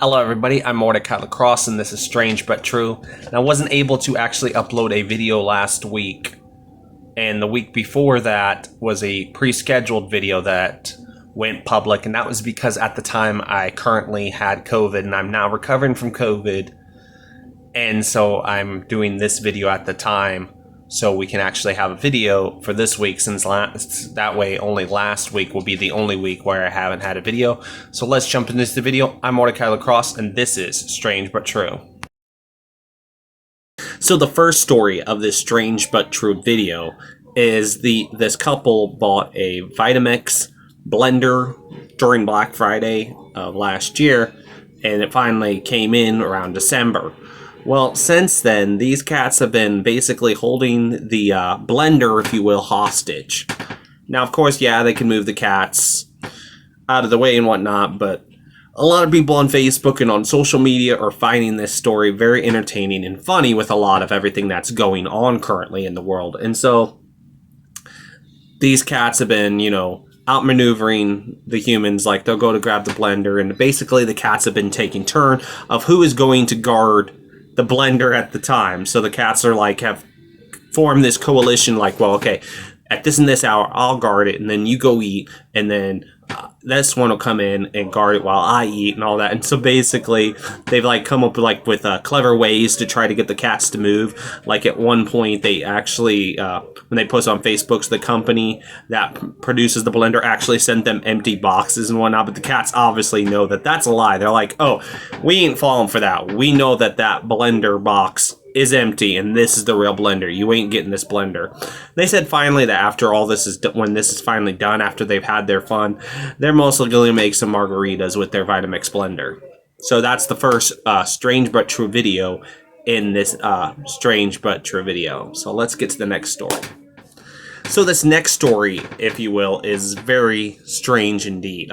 Hello everybody, I'm Mortika Lacrosse and this is Strange But True. And I wasn't able to actually upload a video last week, and the week before that was a pre-scheduled video that went public, and that was because at the time I currently had COVID and I'm now recovering from COVID, and so I'm doing this video at the time so we can actually have a video for this week, since that way only last week will be the only week where I haven't had a video. So let's jump into the video. I'm Mortika Lacrosse and this is Strange But True. So the first story of this Strange But True video is this couple bought a Vitamix blender during Black Friday of last year, and it finally came in around December. Well, since then, these cats have been basically holding the blender, if you will, hostage. Now, of course, yeah, they can move the cats out of the way and whatnot, but a lot of people on Facebook and on social media are finding this story very entertaining and funny with a lot of everything that's going on currently in the world. And so, these cats have been, outmaneuvering the humans. Like, they'll go to grab the blender, and basically the cats have been taking turn of who is going to guard the blender at the time. So the cats are have formed this coalition, well, okay, at this and this hour I'll guard it, and then you go eat, and then this one will come in and guard it while I eat and all that. And so basically they've come up with clever ways to try to get the cats to move. Like at one point they actually when they post on Facebook, so the company that produces the blender actually sent them empty boxes and whatnot, but the cats obviously know that that's a lie. They're like, oh, we ain't falling for that. We know that blender box is empty and this is the real blender. You ain't getting this blender. They said finally that after all this is when this is finally done, after they've had their fun, they're mostly going to make some margaritas with their Vitamix blender. So that's the first Strange But True video in this Strange But True video. So let's get to the next story. So this next story, if you will, is very strange indeed.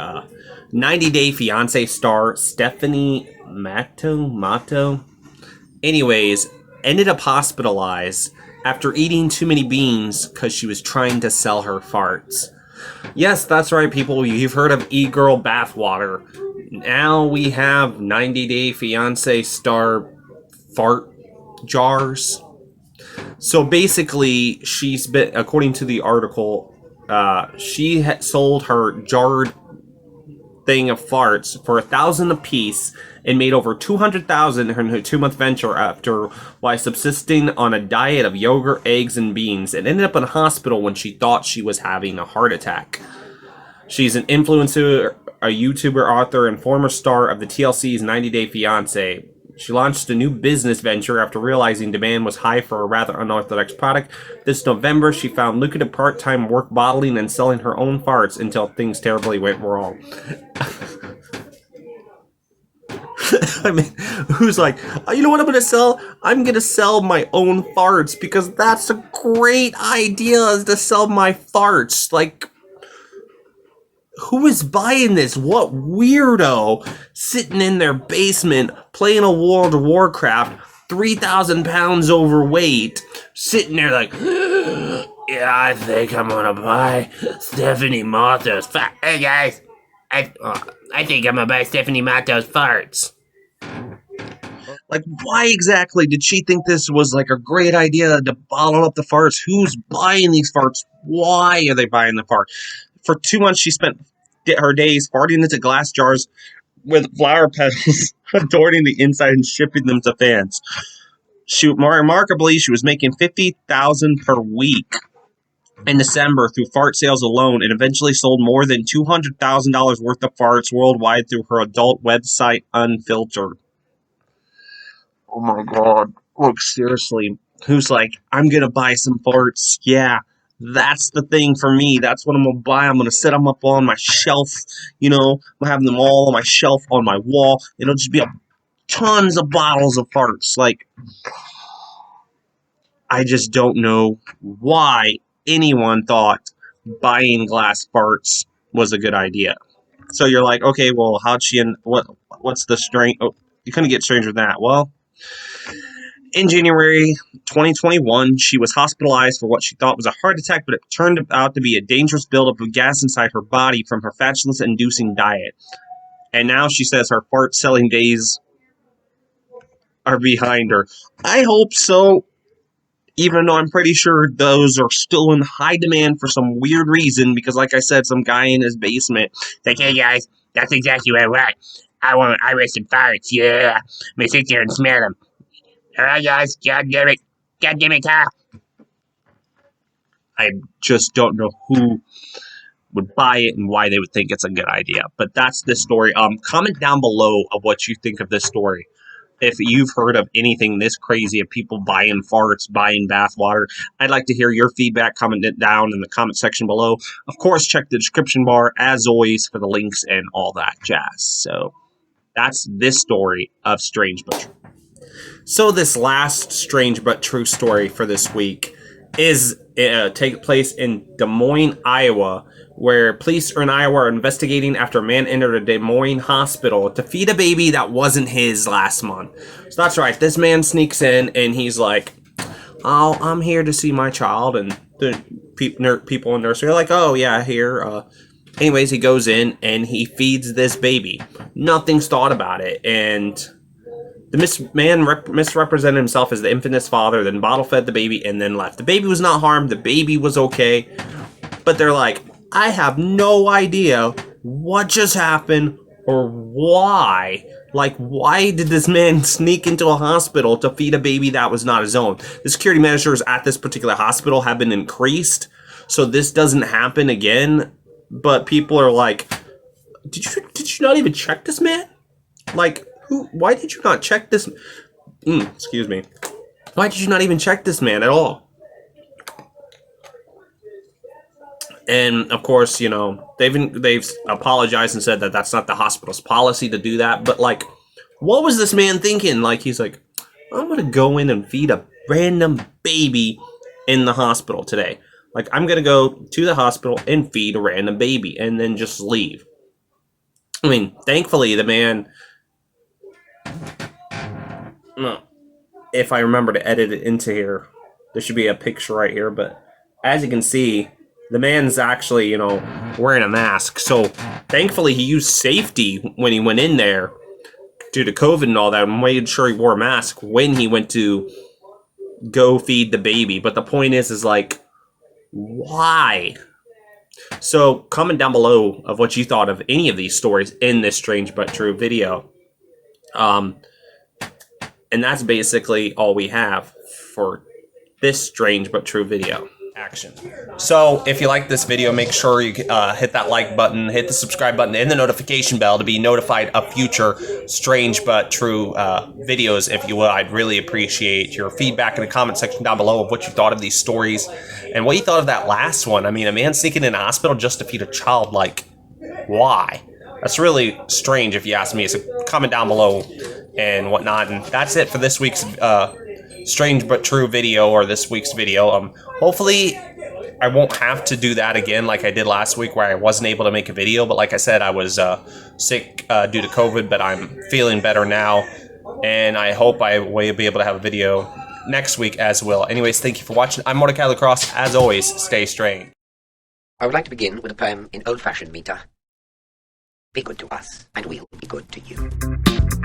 90 Day Fiancé star Stephanie Matto, anyways, ended up hospitalized after eating too many beans because she was trying to sell her farts. Yes, that's right, people. You've heard of e-girl bathwater. Now we have 90 Day Fiancé star fart jars. So basically, she's been, according to the article, she had sold her jarred thing of farts for $1,000 a piece and made over $200,000 in her 2-month venture after while subsisting on a diet of yogurt, eggs, and beans, and ended up in a hospital when she thought she was having a heart attack. She's an influencer, a YouTuber, author, and former star of the TLC's 90 Day Fiancé. She launched a new business venture after realizing demand was high for a rather unorthodox product. This November, she found lucrative part-time work bottling and selling her own farts until things terribly went wrong. I mean, who's like, oh, you know what I'm going to sell? I'm going to sell my own farts because that's a great idea, is to sell my farts. Who is buying this? What weirdo sitting in their basement playing a World of Warcraft, 3,000 pounds overweight, sitting there yeah, I think I'm gonna buy Stephanie Matto's farts. Hey guys, I think I'm gonna buy Stephanie Matto's farts. Why exactly did she think this was a great idea to bottle up the farts? Who's buying these farts? Why are they buying the farts? For 2 months, she spent her days farting into glass jars with flower petals, adorning the inside and shipping them to fans. Remarkably, she was making $50,000 per week in December through fart sales alone, and eventually sold more than $200,000 worth of farts worldwide through her adult website, Unfiltered. Oh my god. Look, seriously. Who's I'm gonna buy some farts? Yeah. That's the thing for me. That's what I'm going to buy. I'm going to set them up on my shelf. I'm going to have them all on my shelf on my wall. It'll just be tons of bottles of farts. I just don't know why anyone thought buying glass farts was a good idea. So you're like, okay, well, how'd she what's the strange? Oh, you couldn't get stranger than that. Well, in January 2021, she was hospitalized for what she thought was a heart attack, but it turned out to be a dangerous buildup of gas inside her body from her fatuous-inducing diet. And now she says her fart selling days are behind her. I hope so, even though I'm pretty sure those are still in high demand for some weird reason, because like I said, some guy in his basement, like, hey guys, that's exactly what I want. I want some farts, yeah. Let me sit there and smell them. Alright guys, God damn it, Kyle. I just don't know who would buy it and why they would think it's a good idea. But that's this story. Comment down below of what you think of this story. If you've heard of anything this crazy of people buying farts, buying bath water, I'd like to hear your feedback. Comment it down in the comment section below. Of course, check the description bar, as always, for the links and all that jazz. So that's this story of Strange But True. So this last strange but true story for this week is take place in Des Moines, Iowa, where police in Iowa are investigating after a man entered a Des Moines hospital to feed a baby that wasn't his last month. So that's right, this man sneaks in and he's like, oh, I'm here to see my child, and the people in nursery are like, oh yeah, here. Anyways, he goes in and he feeds this baby. Nothing's thought about it, and the man misrepresented himself as the infant's father, then bottle fed the baby, and then left. The baby was not harmed. The baby was okay. But they're like, I have no idea what just happened or why. Like, why did this man sneak into a hospital to feed a baby that was not his own? The security measures at this particular hospital have been increased, so this doesn't happen again. But people are like, did you not even check this man? Like, why did you not check this? Excuse me. Why did you not even check this man at all? And of course, you know, they've apologized and said that that's not the hospital's policy to do that. But like, what was this man thinking? Like, he's like, I'm gonna go in and feed a random baby in the hospital today. Like, I'm gonna go to the hospital and feed a random baby and then just leave. I mean, thankfully, the man. If I remember to edit it into here, there should be a picture right here. But as you can see, the man's actually, you know, wearing a mask. So thankfully, he used safety when he went in there due to COVID and all that, and made sure he wore a mask when he went to go feed the baby. But the point is like, why? So comment down below of what you thought of any of these stories in this Strange But True video. And that's basically all we have for this Strange But True video. Action. So if you like this video, make sure you hit that like button, hit the subscribe button, and the notification bell to be notified of future Strange But True videos, if you will. I'd really appreciate your feedback in the comment section down below of what you thought of these stories and what you thought of that last one. I mean, a man sneaking in a hospital just to feed a child, like, why? That's really strange if you ask me. So comment down below and whatnot. And that's it for this week's Strange But True video, or this week's video. Hopefully I won't have to do that again like I did last week where I wasn't able to make a video. But like I said, I was sick due to COVID, but I'm feeling better now. And I hope I will be able to have a video next week as well. Anyways, thank you for watching. I'm Mortika Lacrosse. As always, stay strange. I would like to begin with a poem in old-fashioned meter. Be good to us, and we'll be good to you.